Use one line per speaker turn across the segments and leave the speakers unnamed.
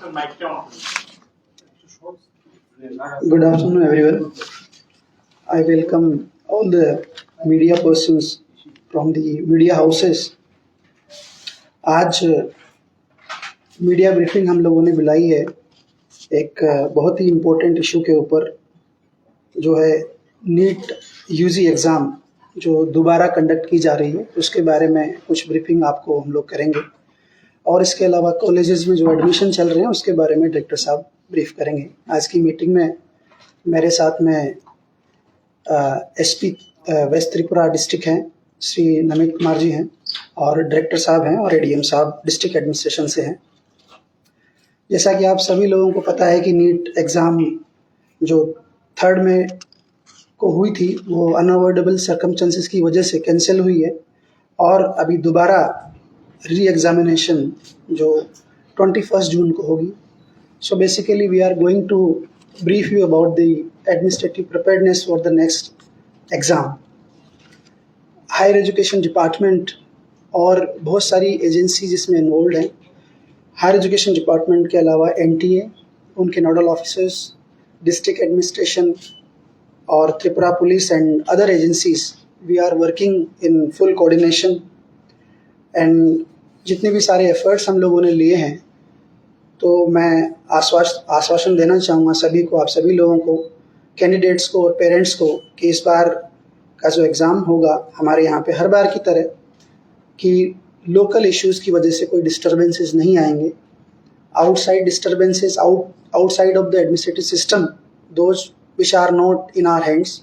Good afternoon, everyone. I welcome all the media persons from the media houses. आज media briefing हम लोगों ने बुलाई है एक बहुत ही इम्पोर्टेंट इशू के ऊपर, जो है नीट यूजी एग्ज़ाम जो दोबारा कंडक्ट की जा रही है, उसके बारे में कुछ ब्रीफिंग आपको हम लोग करेंगे। और इसके अलावा कॉलेजेस में जो एडमिशन चल रहे हैं उसके बारे में डायरेक्टर साहब ब्रीफ करेंगे। आज की मीटिंग में मेरे साथ में एसपी वेस्ट त्रिपुरा डिस्ट्रिक्ट हैं श्री नमित कुमार जी हैं, और डायरेक्टर साहब हैं, और एडीएम साहब डिस्ट्रिक्ट एडमिनिस्ट्रेशन से हैं। जैसा कि आप सभी लोगों को पता है कि नीट एग्ज़ाम जो 3rd में को हुई थी वो अनअवॉइडेबल सर्कमस्टेंसेस की वजह से कैंसिल हुई है, और अभी दोबारा री एग्जामिनेशन जो 21 जून को होगी। So basically we are going to brief you about the administrative preparedness for the next exam. Higher education department और बहुत सारी एजेंसी जिसमें इन्वॉल्व हैं। हायर एजुकेशन डिपार्टमेंट के अलावा एनटीए, उनके नोडल ऑफिसर्स, डिस्ट्रिक्ट एडमिनिस्ट्रेशन और Tripura police and other agencies, we are working in full coordination. And जितने भी सारे एफर्ट्स हम लोगों ने लिए हैं, तो मैं आश्वासन देना चाहूँगा सभी को, आप सभी लोगों को, कैंडिडेट्स को और पेरेंट्स को, कि इस बार का जो एग्ज़ाम होगा हमारे यहाँ पे हर बार की तरह कि लोकल इश्यूज़ की वजह से कोई डिस्टर्बेंसेस नहीं आएंगे। Outside disturbances outside of the administrative system, those which are not in our hands,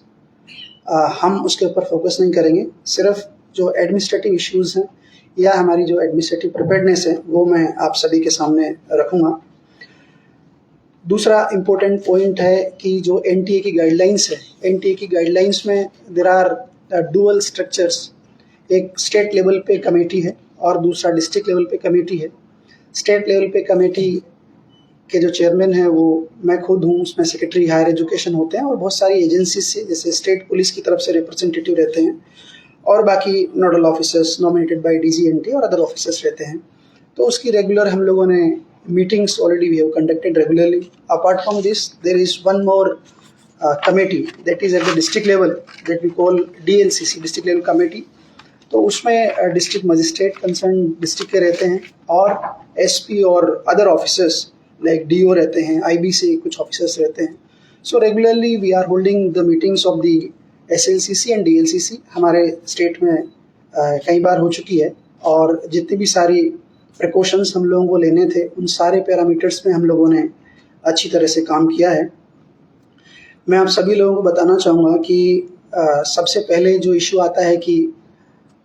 हम उसके ऊपर फोकस नहीं करेंगे। सिर्फ जो एडमिनिस्ट्रेटिव इश्यूज़ हैं या हमारी जो एडमिनिस्ट्रेटिव प्रिपेयर्डनेस है वो मैं आप सभी के सामने रखूँगा। दूसरा इम्पोर्टेंट पॉइंट है कि जो एनटीए की गाइडलाइंस है, एनटीए की गाइडलाइंस में देयर आर डुअल स्ट्रक्चर्स। एक स्टेट लेवल पे कमेटी है और दूसरा डिस्ट्रिक्ट लेवल पे कमेटी है। स्टेट लेवल पे कमेटी के जो चेयरमैन हैं वो मैं खुद हूँ, उसमें सेक्रेटरी हायर एजुकेशन होते हैं, और बहुत सारी एजेंसी से, जैसे स्टेट पुलिस की तरफ से रिप्रेजेंटेटिव रहते हैं, और बाकी नोडल ऑफिसर्स नॉमिनेटेड बाय डीजीएनटी और अदर ऑफिसर्स रहते हैं। तो उसकी रेगुलर हम लोगों ने meetings already we have conducted regularly. Apart from this there is one more committee that is at the district level, that we call DLCC, district level committee. तो उसमें डिस्ट्रिक्ट मजिस्ट्रेट कंसर्न डिस्ट्रिक्ट के रहते हैं, और SP और other officers like do रहते हैं, IB से कुछ ऑफिसर्स रहते हैं। So regularly we are holding the meetings of the SLCC and DLCC. हमारे स्टेट में कई बार हो चुकी है, और जितनी भी सारी प्रिकॉशंस हम लोगों को लेने थे उन सारे पैरामीटर्स में हम लोगों ने अच्छी तरह से काम किया है। मैं आप सभी लोगों को बताना चाहूँगा कि सबसे पहले जो इशू आता है कि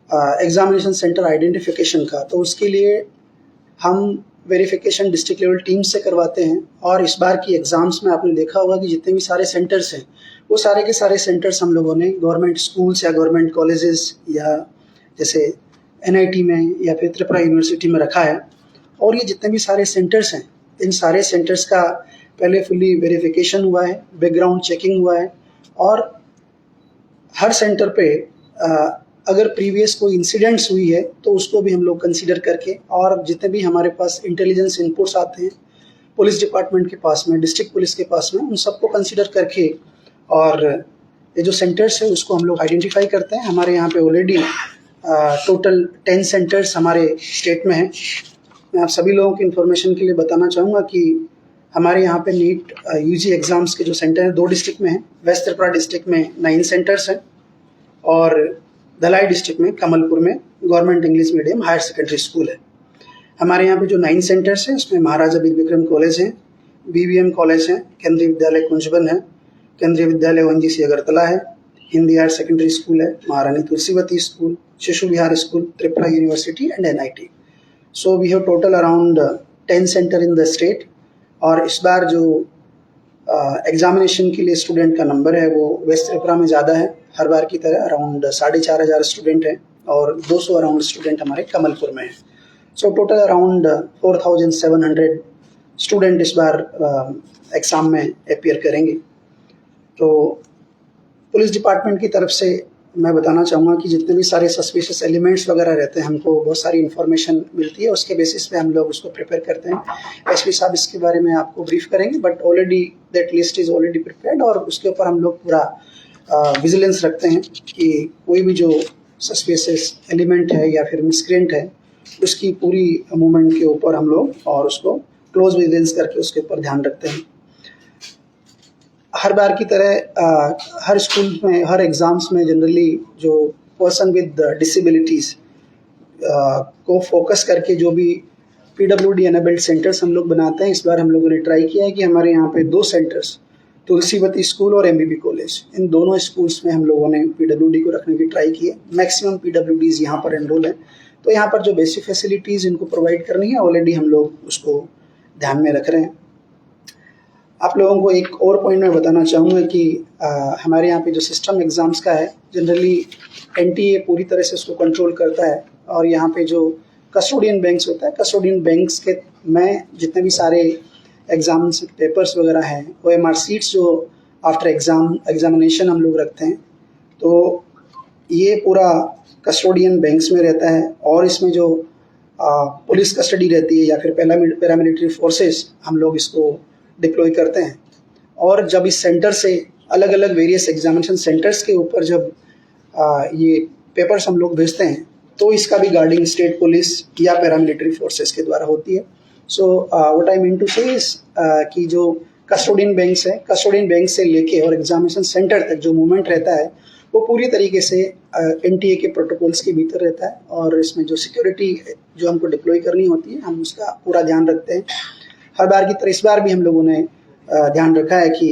एग्जामिनेशन सेंटर आइडेंटिफिकेशन का, तो उसके लिए हम वेरिफिकेशन डिस्ट्रिक्ट लेवल टीम से करवाते हैं। और इस बार की एग्ज़ाम्स में आपने देखा होगा कि जितने भी सारे सेंटर्स हैं वो सारे के सारे सेंटर्स हम लोगों ने गवर्नमेंट स्कूल्स या गवर्नमेंट कॉलेजेस या जैसे एनआईटी में या फिर त्रिपुरा यूनिवर्सिटी में रखा है। और ये जितने भी सारे सेंटर्स हैं, इन सारे सेंटर्स का पहले फुल्ली वेरिफिकेशन हुआ है, बैकग्राउंड चेकिंग हुआ है, और हर सेंटर पे अगर प्रीवियस कोई इंसिडेंट्स हुई है तो उसको भी हम लोग कंसीडर करके, और जितने भी हमारे पास इंटेलिजेंस इनपुट्स आते हैं पुलिस डिपार्टमेंट के पास में, डिस्ट्रिक्ट पुलिस के पास में, उन सबको कंसीडर करके, और ये जो सेंटर्स है उसको हम लोग आइडेंटिफाई करते हैं। हमारे यहाँ पे ऑलरेडी टोटल 10 सेंटर्स हमारे स्टेट में हैं। मैं आप सभी लोगों की इन्फॉर्मेशन के लिए बताना चाहूँगा कि हमारे यहाँ पे नीट यूजी एग्ज़ाम्स के जो सेंटर हैं 2 डिस्ट्रिक्ट में हैं। वेस्ट त्रिपुरा डिस्ट्रिक्ट में 9 सेंटर्स हैं, और धलाई डिस्ट्रिक्ट में कमलपुर में government English medium higher secondary school है। हमारे यहाँ पे जो 9 सेंटर्स हैं उसमें महाराजा बीर विक्रम कॉलेज हैं, बीवीएम कॉलेज हैं, केंद्रीय विद्यालय कुंजबन है, केंद्रीय विद्यालय ओएनजीसी अगरतला है, हिंदी हायर सेकेंडरी स्कूल है, महारानी Tulsivati school, Shishu Vihar school, Tripura university and NIT. So we have total around 10 centre in the state. और इस बार जो एग्जामिनेशन के लिए स्टूडेंट का नंबर है वो वेस्ट त्रिपुरा में ज़्यादा है, हर बार की तरह अराउंड 4,500 स्टूडेंट हैं, और 200 अराउंड स्टूडेंट हमारे कमलपुर में है। सो टोटल अराउंड 4,700 स्टूडेंट इस बार एग्ज़ाम में अपीयर करेंगे। तो पुलिस डिपार्टमेंट की तरफ से मैं बताना चाहूँगा कि जितने भी सारे सस्पिशियस एलिमेंट्स वगैरह रहते हैं, हमको बहुत सारी इन्फॉर्मेशन मिलती है, उसके बेसिस पे हम लोग उसको प्रिपेयर करते हैं। एसपी साहब इसके बारे में आपको ब्रीफ करेंगे, but already that list is already prepared और उसके ऊपर हम लोग पूरा विजिलेंस रखते हैं कि कोई भी जो सस्पिशियस एलिमेंट है या फिर मिसक्रेंट है, उसकी पूरी मूवमेंट के ऊपर हम लोग और उसको क्लोज विजिलेंस करके उसके ऊपर ध्यान रखते हैं। हर बार की तरह हर स्कूल में, हर एग्ज़ाम्स में जनरली जो पर्सन विद डिसेबिलिटीज़ को फोकस करके जो भी पीडब्ल्यूडी एनेबल्ड सेंटर्स हम लोग बनाते हैं, इस बार हम लोगों ने ट्राई किया है कि हमारे यहाँ पे 2 सेंटर्स, तुलसीवती स्कूल और एमबीबी कॉलेज, इन दोनों स्कूल्स में हम लोगों ने पीडब्ल्यूडी को रखने की ट्राई की है। मैक्सिमम पीडब्ल्यूडीज़ यहाँ पर एनरोल है, तो यहाँ पर जो बेसिक फैसिलिटीज़ इनको प्रोवाइड करनी है ऑलरेडी हम लोग उसको ध्यान में रख रहे हैं। आप लोगों को एक और पॉइंट मैं बताना चाहूँगा कि हमारे यहाँ पे जो सिस्टम एग्ज़ाम्स का है, जनरली एनटीए पूरी तरह से उसको कंट्रोल करता है और यहाँ पे जो कस्टोडियन बैंक्स होता है, कस्टोडियन बैंक्स के में जितने भी सारे एग्ज़ाम्स पेपर्स वगैरह हैं, OMR सीट्स जो आफ्टर एग्जामिनेशन हम लोग रखते हैं, तो ये पूरा कस्टोडियन बैंक्स में रहता है और इसमें जो पुलिस कस्टडी रहती है या फिर पैरामिलिट्री फोर्सेस, हम लोग इसको डिप्लॉय करते हैं। और जब इस सेंटर से अलग अलग वेरियस एग्जामिनेशन सेंटर्स के ऊपर जब ये पेपर्स हम लोग भेजते हैं, तो इसका भी गार्डिंग स्टेट पुलिस या पैरामिलिट्री फोर्सेस के द्वारा होती है। So what I mean to say is कि जो कस्टोडियन बैंक्स है, कस्टोडियन बैंक से लेके और एग्जामिनेशन सेंटर तक जो मूवमेंट रहता है वो पूरी तरीके से एनटीए के प्रोटोकॉल्स के भीतर रहता है और इसमें जो सिक्योरिटी जो हमको डिप्लॉय करनी होती है, हम उसका पूरा ध्यान रखते हैं। हर बार की तरह इस बार भी हम लोगों ने ध्यान रखा है कि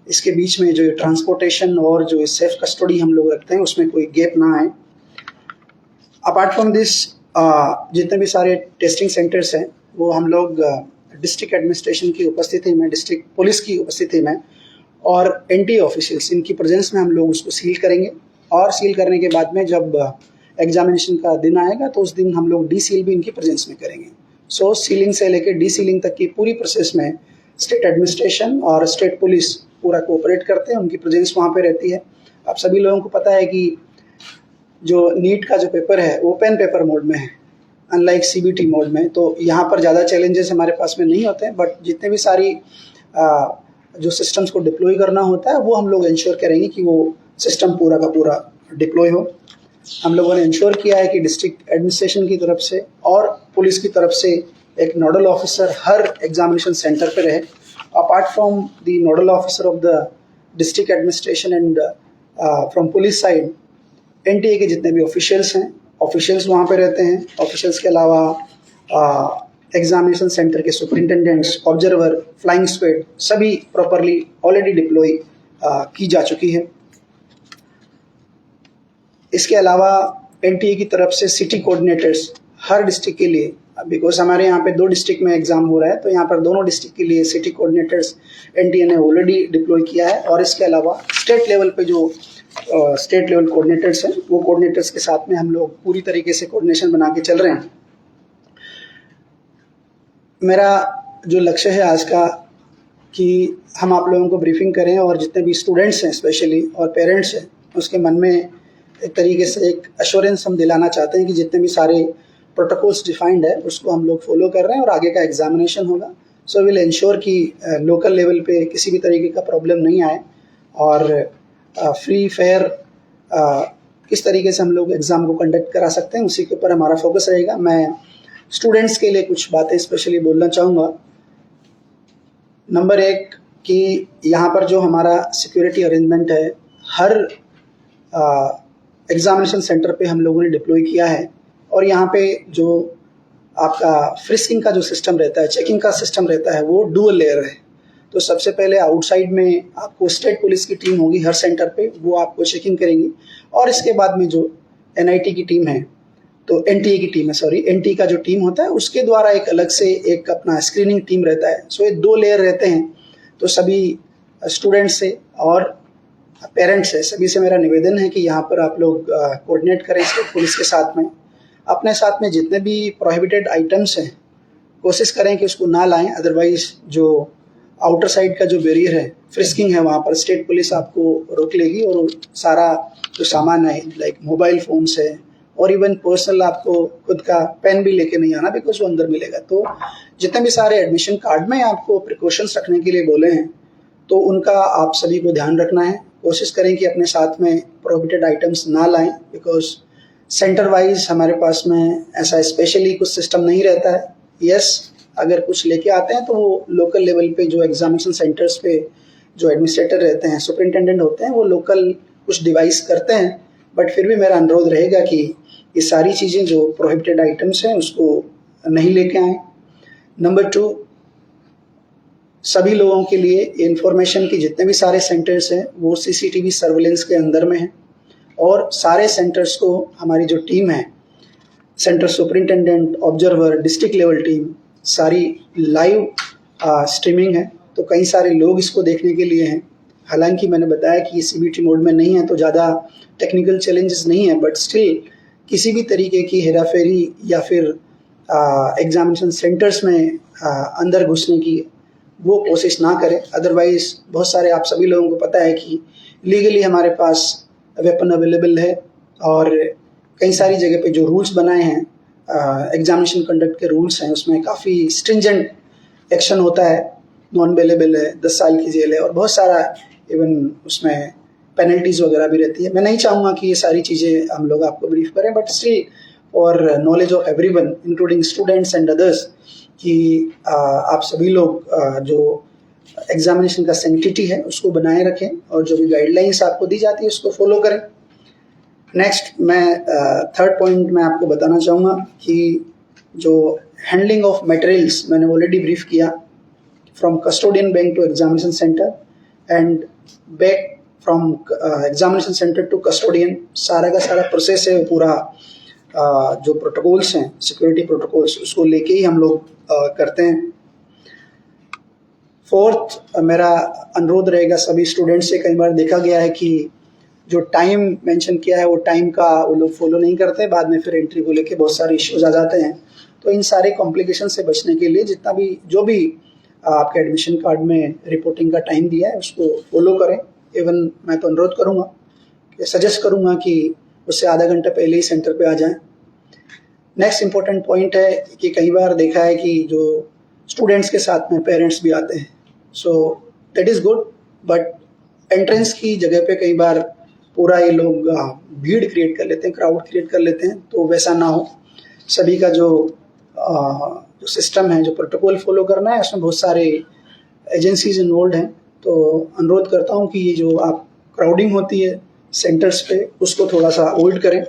इसके बीच में जो ट्रांसपोर्टेशन और जो सेफ कस्टडी हम लोग रखते हैं उसमें कोई गैप ना आए। अपार्ट फ्रॉम दिस, जितने भी सारे टेस्टिंग सेंटर्स हैं वो हम लोग डिस्ट्रिक्ट एडमिनिस्ट्रेशन की उपस्थिति में, डिस्ट्रिक्ट पुलिस की उपस्थिति में और एनटीए ऑफिशियल्स, इनकी प्रेजेंस में हम लोग उसको सील करेंगे और सील करने के बाद में जब एग्जामिनेशन का दिन आएगा तो उस दिन हम लोग डी सील भी इनकी प्रेजेंस में करेंगे। सो सीलिंग से लेकर डी सीलिंग तक की पूरी प्रोसेस में स्टेट एडमिनिस्ट्रेशन और स्टेट पुलिस पूरा कोऑपरेट करते हैं, उनकी प्रेजेंस वहाँ पे रहती है। आप सभी लोगों को पता है कि जो नीट का जो पेपर है ओपन पेपर मोड में है, अनलाइक सीबीटी मोड में, तो यहाँ पर ज़्यादा चैलेंजेस हमारे पास में नहीं होते हैं, बट जितने भी सारी जो सिस्टम्स को डिप्लॉय करना होता है वो हम लोग इंश्योर करेंगे कि वो सिस्टम पूरा का पूरा डिप्लॉय हो। हम लोगों ने इंश्योर किया है कि डिस्ट्रिक्ट एडमिनिस्ट्रेशन की तरफ से और पुलिस की तरफ से एक नोडल ऑफिसर हर एग्जामिनेशन सेंटर पे रहे। Apart from the nodal officer of the district administration and from police side, NTA के जितने भी ऑफिशियल्स हैं, ऑफिशियल्स वहाँ पे रहते हैं। ऑफिशियल्स के अलावा एग्जामिनेशन सेंटर के सुपरिंटेंडेंट्स, ऑब्जर्वर, फ्लाइंग स्क्वाड सभी प्रॉपरली ऑलरेडी डिप्लॉय की जा चुकी है। इसके अलावा एनटीए की तरफ से सिटी कोऑर्डिनेटर्स हर डिस्ट्रिक्ट के लिए, बिकॉज हमारे यहाँ पे 2 डिस्ट्रिक्ट में एग्जाम हो रहा है, तो यहाँ पर दोनों डिस्ट्रिक्ट के लिए सिटी कोऑर्डिनेटर्स एनटीए ने ऑलरेडी डिप्लॉय किया है। और इसके अलावा स्टेट लेवल पे जो स्टेट लेवल कोऑर्डिनेटर्स हैं, वो कोऑर्डिनेटर्स के साथ में हम लोग पूरी तरीके से कोऑर्डिनेशन बना के चल रहे हैं। मेरा जो लक्ष्य है आज का कि हम आप लोगों को ब्रीफिंग करें और जितने भी स्टूडेंट्स हैं स्पेशली और पेरेंट्स हैं, उसके मन में एक तरीके से एक एश्योरेंस हम दिलाना चाहते हैं कि जितने भी सारे प्रोटोकॉल्स डिफाइंड है उसको हम लोग फॉलो कर रहे हैं और आगे का एग्जामिनेशन होगा। सो विल इंश्योर कि लोकल लेवल पे किसी भी तरीके का प्रॉब्लम नहीं आए और फ्री फेयर किस तरीके से हम लोग एग्ज़ाम को कंडक्ट करा सकते हैं उसी के ऊपर हमारा फोकस रहेगा। मैं स्टूडेंट्स के लिए कुछ बातें स्पेशली बोलना चाहूँगा। नंबर 1 कि यहाँ पर जो हमारा सिक्योरिटी अरेंजमेंट है, हर एग्जामिनेशन सेंटर पे हम लोगों ने डिप्लॉय किया है और यहाँ पे जो आपका फ्रिस्किंग का जो सिस्टम रहता है, चेकिंग का सिस्टम रहता है, वो डुअल लेयर है। तो सबसे पहले आउटसाइड में आपको स्टेट पुलिस की टीम होगी हर सेंटर पे, वो आपको चेकिंग करेंगी और इसके बाद में जो एनआईटी की टीम है, तो एनटीए की टीम है, सॉरी, एनटीए का जो टीम होता है उसके द्वारा एक अलग से एक अपना स्क्रीनिंग टीम रहता है। सो ये 2 लेयर रहते हैं। तो सभी स्टूडेंट्स से और पेरेंट्स से, सभी से मेरा निवेदन है कि यहाँ पर आप लोग कोऑर्डिनेट करें स्टेट पुलिस के साथ में। अपने साथ में जितने भी प्रोहिबिटेड आइटम्स हैं कोशिश करें कि उसको ना लाएं, अदरवाइज जो आउटर साइड का जो बैरियर है, फ्रिस्किंग है, वहाँ पर स्टेट पुलिस आपको रोक लेगी और सारा जो सामान है लाइक मोबाइल फ़ोन्स है और इवन पर्सनल आपको खुद का पेन भी लेके नहीं आना बिकॉज वो अंदर मिलेगा। तो जितने भी सारे एडमिशन कार्ड में आपको प्रिकॉशंस रखने के लिए बोले हैं तो उनका आप सभी को ध्यान रखना है। कोशिश करें कि अपने साथ में प्रोहिबिटेड आइटम्स ना लाएं बिकॉज सेंटर वाइज हमारे पास में ऐसा स्पेशली कुछ सिस्टम नहीं रहता है। यस, अगर कुछ लेके आते हैं तो वो लोकल लेवल पे जो एग्जामिनेशन सेंटर्स पे जो एडमिनिस्ट्रेटर रहते हैं, सुपरिटेंडेंट होते हैं, वो लोकल कुछ डिवाइस करते हैं, बट फिर भी मेरा अनुरोध रहेगा कि ये सारी चीज़ें जो प्रोहिबिटेड आइटम्स हैं उसको नहीं लेके आएँ। नंबर 2, सभी लोगों के लिए इन्फॉर्मेशन की जितने भी सारे सेंटर्स हैं वो CCTV सर्वेलेंस के अंदर में हैं और सारे सेंटर्स को हमारी जो टीम है, centre superintendent, observer, district level team, सारी लाइव स्ट्रीमिंग है। तो कई सारे लोग इसको देखने के लिए हैं। हालांकि मैंने बताया कि ये CBT मोड में नहीं है तो ज़्यादा टेक्निकल चैलेंजेस नहीं है, बट स्टिल किसी भी तरीके की हेराफेरी या फिर एग्जामिनेशन सेंटर्स में अंदर घुसने की वो कोशिश ना करें। अदरवाइज बहुत सारे आप सभी लोगों को पता है कि लीगली हमारे पास वेपन अवेलेबल है और कई सारी जगह पे जो रूल्स बनाए हैं, एग्जामिनेशन कंडक्ट के रूल्स हैं, उसमें काफ़ी स्ट्रिंजेंट एक्शन होता है, नॉन बेलेबल है, 10 साल की जेल है और बहुत सारा इवन उसमें पेनल्टीज वगैरह भी रहती है। मैं नहीं चाहूँगा कि ये सारी चीज़ें हम लोग आपको ब्रीफ करें, बट स्टिल और knowledge of everyone including students and others कि आप सभी लोग जो एग्जामिनेशन का सैंक्टिटी है उसको बनाए रखें और जो भी गाइडलाइंस आपको दी जाती है उसको फॉलो करें। नेक्स्ट, मैं थर्ड पॉइंट मैं आपको बताना चाहूँगा कि जो हैंडलिंग ऑफ मटेरियल्स मैंने ऑलरेडी ब्रीफ किया, from custodian bank to examination centre and back from examination centre to custodian, सारा का सारा प्रोसेस है, पूरा जो प्रोटोकॉल्स हैं, सिक्योरिटी प्रोटोकॉल्स, उसको लेके ही हम लोग करते हैं। फोर्थ, मेरा अनुरोध रहेगा सभी स्टूडेंट्स से, कई बार देखा गया है कि जो टाइम मेंशन किया है वो टाइम का वो लोग फॉलो नहीं करते, बाद में फिर एंट्री को लेके बहुत सारे इश्यूज आ जाते हैं। तो इन सारे कॉम्प्लिकेशन से बचने के लिए जितना भी जो भी आपके एडमिशन कार्ड में रिपोर्टिंग का टाइम दिया है उसको फॉलो करें। इवन मैं तो अनुरोध करूँगा, सजेस्ट करूँगा कि उससे आधा घंटा पहले ही सेंटर पे आ जाएं। नेक्स्ट इम्पोर्टेंट पॉइंट है कि कई बार देखा है कि जो स्टूडेंट्स के साथ में पेरेंट्स भी आते हैं, so that is good, but entrance की जगह पे कई बार पूरा ये लोग भीड़ क्रिएट कर लेते हैं, क्राउड क्रिएट कर लेते हैं, तो वैसा ना हो। सभी का जो सिस्टम है, जो प्रोटोकॉल फॉलो करना है, उसमें बहुत सारे एजेंसीज इन्वॉल्व हैं। तो अनुरोध करता हूँ कि ये जो आप क्राउडिंग होती है सेंटर्स पे उसको थोड़ा सा अवॉइड करें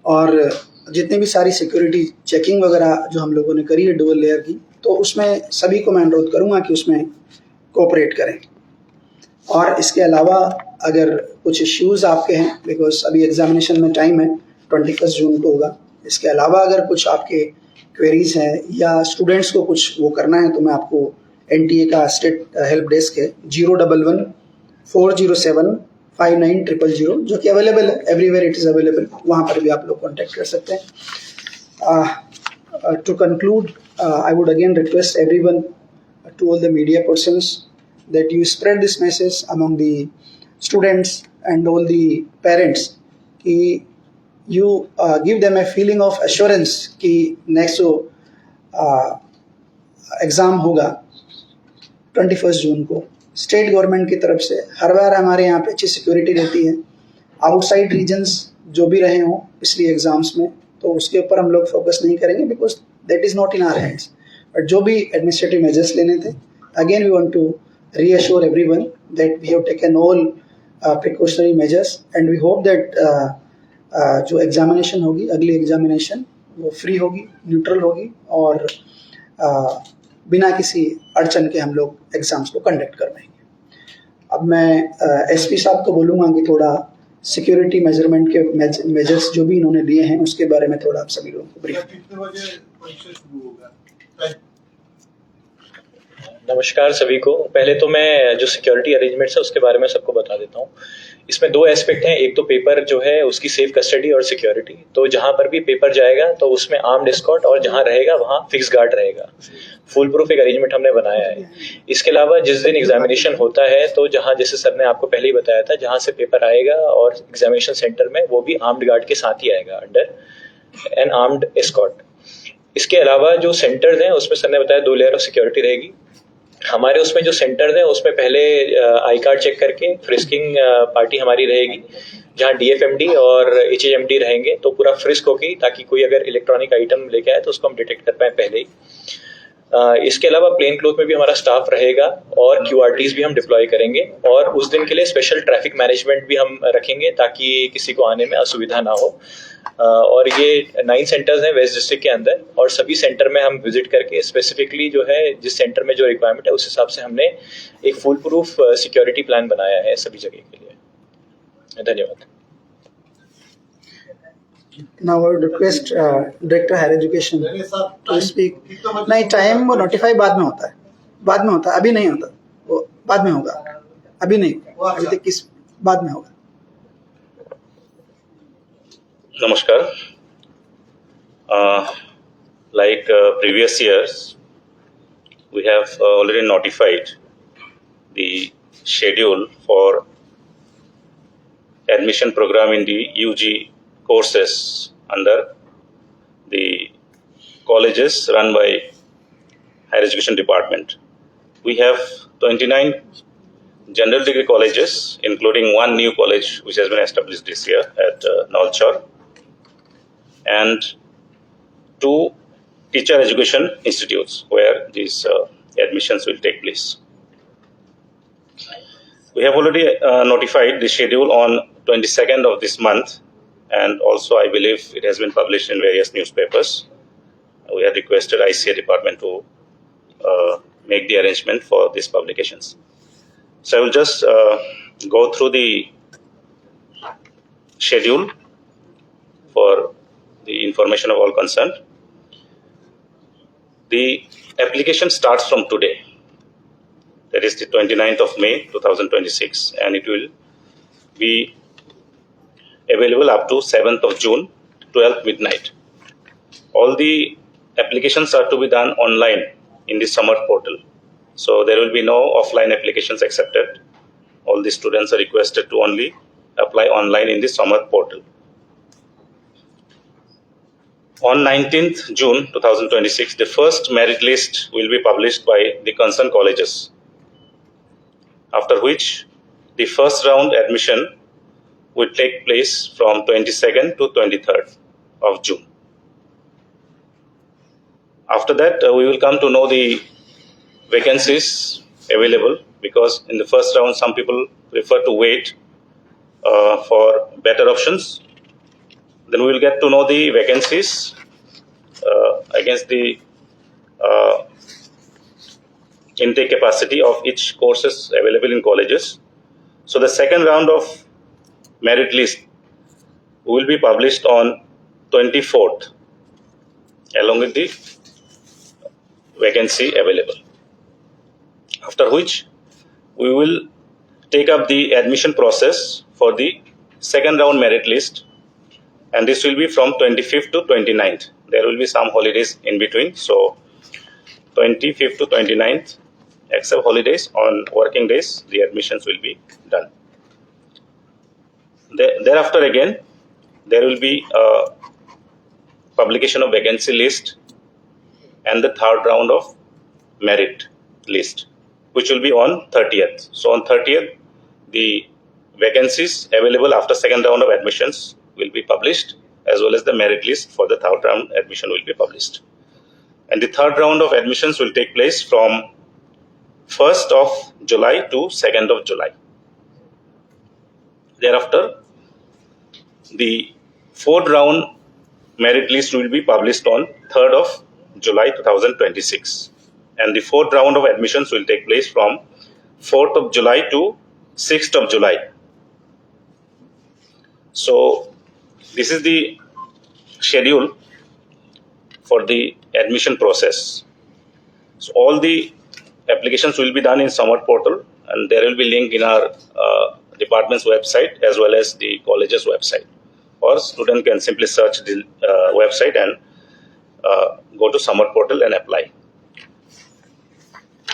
और जितनी भी सारी सिक्योरिटी चेकिंग वगैरह जो हम लोगों ने करी है डुअल लेयर की, तो उसमें सभी को मैं अनुरोध करूँगा कि उसमें कोऑपरेट करें। और इसके अलावा अगर कुछ इश्यूज़ आपके हैं, बिकॉज अभी एग्जामिनेशन में टाइम है, 21 जून को होगा, इसके अलावा अगर कुछ आपके क्वेरीज हैं या स्टूडेंट्स को कुछ वो करना है तो मैं आपको NTA का स्टेट हेल्प डेस्क है 011-407-5900 जो कि अवेलेबल है, एवरीवेयर इट इज़ अवेलेबल, वहाँ पर भी आप लोग कॉन्टैक्ट कर सकते हैं। To conclude, I would again request everyone, to all the media persons, that you spread this message among the students and all the parents कि you give them a feeling of assurance कि next जो exam होगा 21 जून को state government की तरफ से, हर बार हमारे यहाँ पे अच्छी सिक्योरिटी रहती है। आउटसाइड रीजन्स जो भी रहे हों पिछली एग्ज़ाम्स में, तो उसके ऊपर हम लोग फोकस नहीं करेंगे because that is not in our hands. But जो भी एडमिनिस्ट्रेटिव मेजर्स लेने थे, again we want to reassure everyone that we have taken all precautionary measures and we hope that जो एग्जामिनेशन होगी, अगली एग्जामिनेशन वो फ्री होगी, न्यूट्रल होगी और बिना किसी अड़चन के हम लोग एग्ज़ाम्स को कंडक्ट कर पाएंगे। अब मैं SP साहब को बोलूँगा कि थोड़ा सिक्योरिटी मेजरमेंट के मेजर्स जो भी इन्होंने दिए हैं उसके बारे में थोड़ा आप सभी लोगों को ब्रीफ।
नमस्कार सभी को। पहले तो मैं जो सिक्योरिटी अरेंजमेंट्स है उसके बारे में सबको बता देता हूँ। इसमें दो एस्पेक्ट हैं, एक तो पेपर जो है उसकी सेफ कस्टडी और सिक्योरिटी। तो जहां पर भी पेपर जाएगा तो उसमें आर्म्ड एस्कॉर्ट और जहां रहेगा वहां फिक्स गार्ड रहेगा। फुल प्रूफ एक अरेंजमेंट हमने बनाया है। इसके अलावा जिस दिन एग्जामिनेशन होता है तो जहां, जैसे सर ने आपको पहले ही बताया था, जहां से पेपर आएगा और एग्जामिनेशन सेंटर में, वो भी आर्म्ड गार्ड के साथ ही आएगा, अंडर एन आर्म्ड एस्कॉर्ट। इसके अलावा जो सेंटर्स हैं उसमें सर ने बताया 2 लेयर ऑफ सिक्योरिटी रहेगी। हमारे उसमें जो सेंटर्स हैं उसमें पहले आई कार्ड चेक करके फ्रिस्किंग पार्टी हमारी रहेगी, जहां डीएफएमडी और एचएमडी रहेंगे। तो पूरा फ्रिस्क होगी ताकि कोई अगर इलेक्ट्रॉनिक आइटम लेके आए तो उसको हम डिटेक्ट कर पाए पहले ही। इसके अलावा प्लेन क्लोथ में भी हमारा स्टाफ रहेगा और क्यूआरटीज भी हम डिप्लॉय करेंगे, और उस दिन के लिए स्पेशल ट्रैफिक मैनेजमेंट भी हम रखेंगे ताकि किसी को आने में असुविधा ना हो। और ये 9 सेंटर्स हैं वेस्ट डिस्ट्रिक्ट के अंदर, और सभी सेंटर में हम विजिट करके स्पेसिफिकली जो है जिस सेंटर में जो रिक्वायरमेंट है उस हिसाब से हमने एक फुल प्रूफ सिक्योरिटी प्लान बनाया है सभी जगह के लिए। धन्यवाद।
Now I would request Director Higher Education to speak. नहीं, टाइम वो नोटिफाई बाद में होता है, बाद में होता है, अभी नहीं होता, वो बाद में होगा, अभी नहीं, अभी तक किस बाद में होगा।
Namaskar. Like previous years, we have already notified the schedule for admission program in the UG courses under the colleges run by Higher Education Department. We have 29 general degree colleges, including one new college which has been established this year at Nalchar, and 2 teacher education institutes where these admissions will take place. We have already notified the schedule on 22nd of this month, and also I believe it has been published in various newspapers. We have requested ICA department to make the arrangement for these publications. So I will just go through the schedule for the information of all concerned. The application starts from today, that is the 29th of May 2026, and it will be available up to 7th of June, 12th midnight. All the applications are to be done online in the summer portal. So there will be no offline applications accepted. All the students are requested to only apply online in the summer portal. On 19th June 2026, the first merit list will be published by the concerned colleges, after which the first round admission will take place from 22nd to 23rd of June. After that, we will come to know the vacancies available, because in the first round, some people prefer to wait for better options. Then we will get to know the vacancies against the intake capacity of each courses available in colleges. So the second round of merit list will be published on 24th along with the vacancy available. After which we will take up the admission process for the second round merit list, and this will be from 25th to 29th. There will be some holidays in between, so 25th to 29th, except holidays, on working days the admissions will be done. Thereafter again there will be a publication of vacancy list and the third round of merit list, which will be on 30th. So on 30th, the vacancies available after second round of admissions will be published, as well as the merit list for the third round admission will be published. And the third round of admissions will take place from 1st of July to 2nd of July. Thereafter, the fourth round merit list will be published on 3rd of July 2026. And the fourth round of admissions will take place from 4th of July to 6th of July. So this is the schedule for the admission process. So all the applications will be done in Summer portal, and there will be link in our department's website as well as the college's website. Or student can simply search the website and go to summer portal and apply.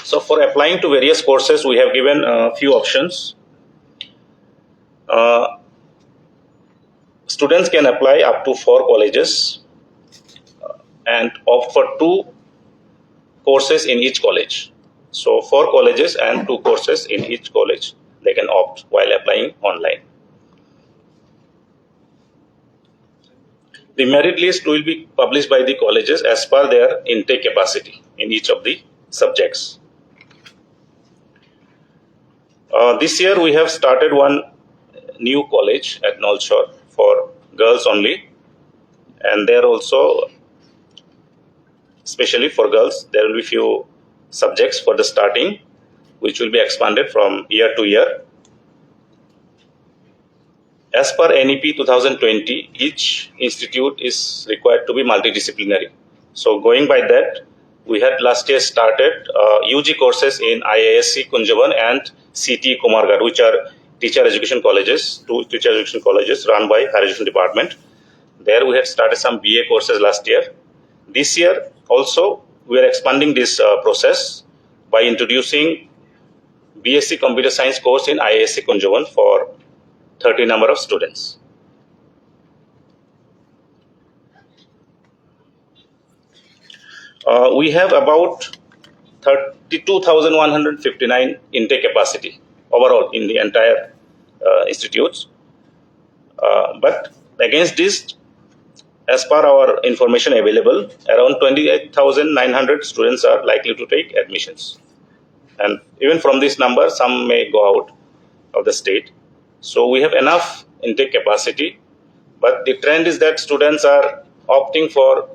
So for applying to various courses, we have given a few options. Students can apply up to 4 colleges and opt for 2 courses in each college. So 4 colleges and 2 courses in each college they can opt while applying online. The merit list will be published by the colleges as per their intake capacity in each of the subjects. This year we have started one new college at Nalshore for girls only, and there also, especially for girls, there will be few subjects for the starting, which will be expanded from year to year. As per NEP 2020, each institute is required to be multidisciplinary. So going by that, we had last year started UG courses in IISc Kunjavan and CT Kumargarh, which are teacher education colleges, 2 teacher education colleges run by Higher Education Department. There we had started some BA courses last year. This year also we are expanding this process by introducing BSc Computer Science course in IISc Kunjavan for 30 number of students. We have about 32,159 intake capacity overall in the entire institutes. But against this, as per our information available, around 28,900 students are likely to take admissions. And even from this number, some may go out of the state. So we have enough intake capacity, but the trend is that students are opting for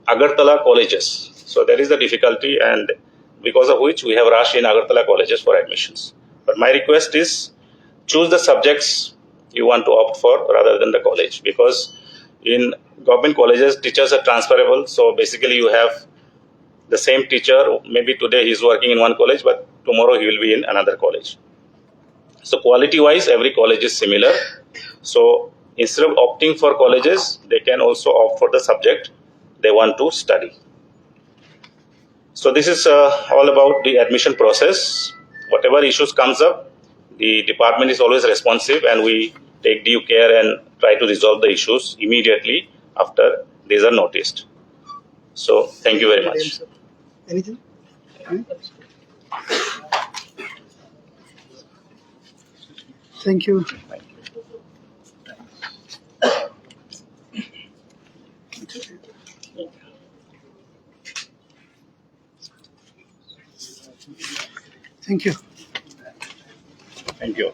Agartala colleges. So there is a difficulty, and because of which we have rushed in Agartala colleges for admissions. But my request is choose the subjects you want to opt for rather than the college, because in government colleges teachers are transferable. So basically you have the same teacher, maybe today he is working in one college, but tomorrow he will be in another college. So quality wise, every college is similar. So instead of opting for colleges, they can also opt for the subject they want to study. So this is all about the admission process. Whatever issues comes up, the department is always responsive, and we take due care and try to resolve the issues immediately after these are noticed. So thank you very much.
Anything? Thank you. Thank you.
Thank you.